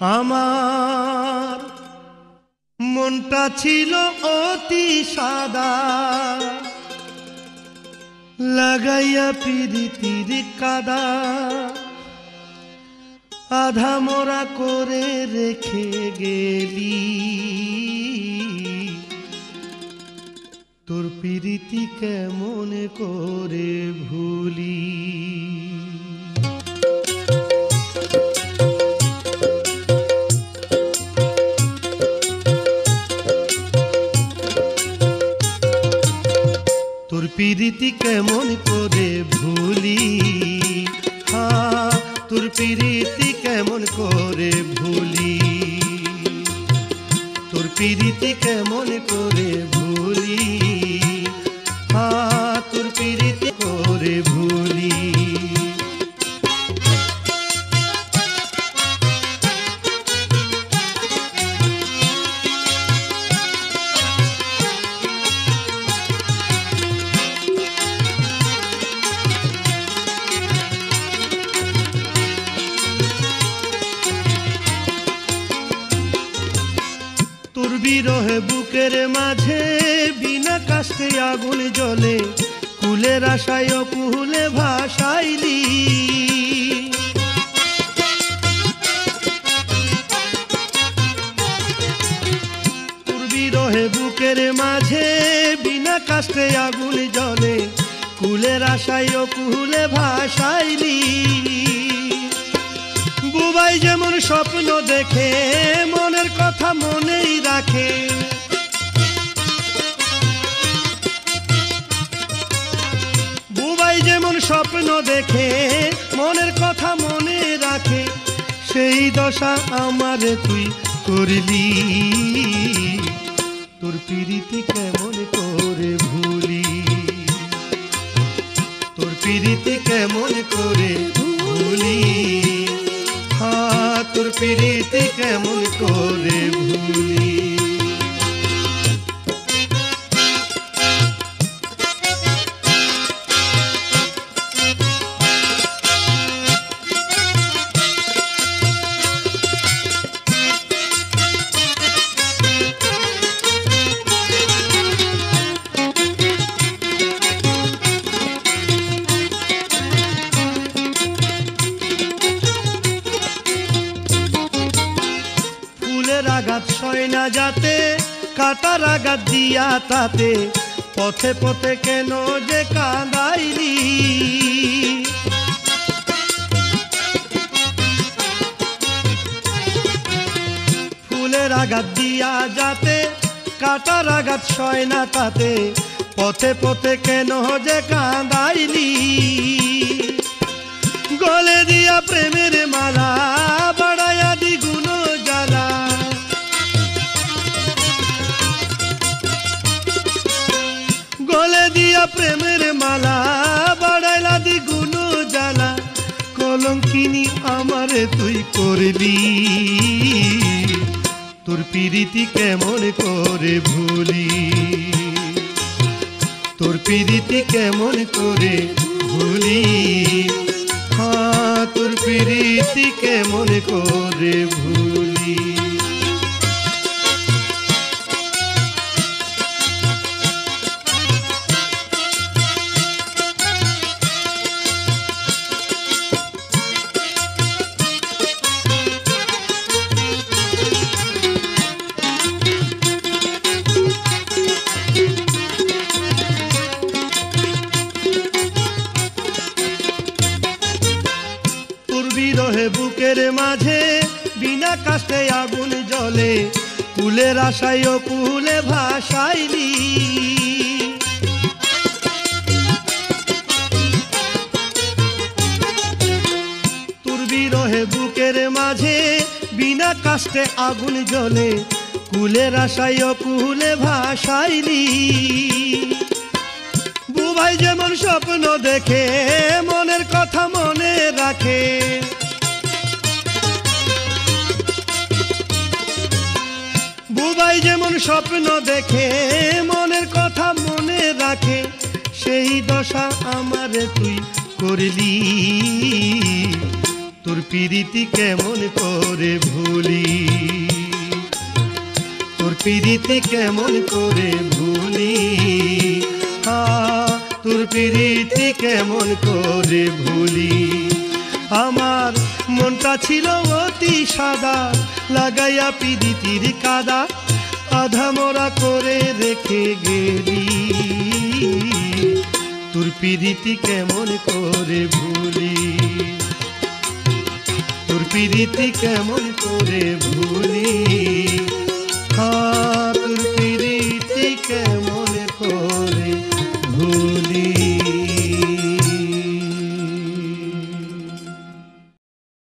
আমার মনটা ছিল অতি সাদা, লাগাইয়া প্রীতির কাদা আধা মোরা করে রেখে গেলি। তোর প্রীতি কেমন করে ভুলি। তোর প্রীতি কেমন করে ভুলি, হ্যাঁ তোর প্রীতি কেমন করে ভুলি, তোর প্রীতি কেমন করে ভুলি, হ্যাঁ তোর প্রীতি করে ভুলি। তোর বিরহে বুকের মাঝে বিনা কাষ্টে আগুন জ্বলে, কুলের আশায় কুলে ভাসাইলি। তোর বিরহে বুকের মাঝে বিনা কাষ্টে আগুন জ্বলে, কুলের আশায় কুলে ভাসাইলি। বুবাই যেমন স্বপ্ন দেখে মনের কথা মনেই রাখে, বুবাই যেমন স্বপ্ন দেখে মনের কথা মনে রাখে, সেই দশা আমারে তুই করলি। তোর প্রীতি কেমন করে ভুলি, তোর প্রীতি কেমন করে ভুলি, তোর প্রীতি কেমন করে ভুলি। আঘাত সয় না যাতে, কাটার আঘাত দিয়া তাতে, পথে পথে কেন যে কাঁদাইলি। ফুলের আঘাত দিয়া যাতে, কাটার আঘাত সয় না তাতে, পথে পথে কেন যে কাঁদাইলি। গলে দিয়া প্রেমের মালা বাড়াইয়া দ্বিগুণ জ্বালা, গলে দিয়া প্রেমের মালা বাড়াইলা দ্বিগুণ জ্বালা, কলঙ্কিনী আমারে তুই করলি। তোর প্রীতি কেমন করে ভুলি, তোর প্রীতি কেমন করে ভুলি, হ্যাঁ তোর প্রীতি কেমন করে ভুলি। বিরহে বুকের মাঝে বিনা কাষ্টে আগুন জ্বলে, কুলের আশায় কুলে ভাসাইলি। তোর বিরহে বুকের মাঝে বিনা কাষ্টে আগুন জ্বলে, কুলের আশায় কুলে ভাসাইলি। বুবাই যেমন স্বপ্ন দেখে মনের কথা মনে রাখে, বুবাই যেমন স্বপ্ন দেখে মনের কথা মনে রাখে, সেই দশা আমারে তুই করলি। তোর পিরিতি কেমন করে ভুলি, তোর পিরিতি কেমন করে ভুলি, তোর পিরিতি কেমন করে ভুলি। আমার মনটা ছিল অতি সাদা, লাগাইয়া পিরিতির কাদা, আধা মোরা করে রেখে গেলি। তোর পিরিতি কেমন করে ভুলি, তোর পিরিতি কেমন করে ভুলি।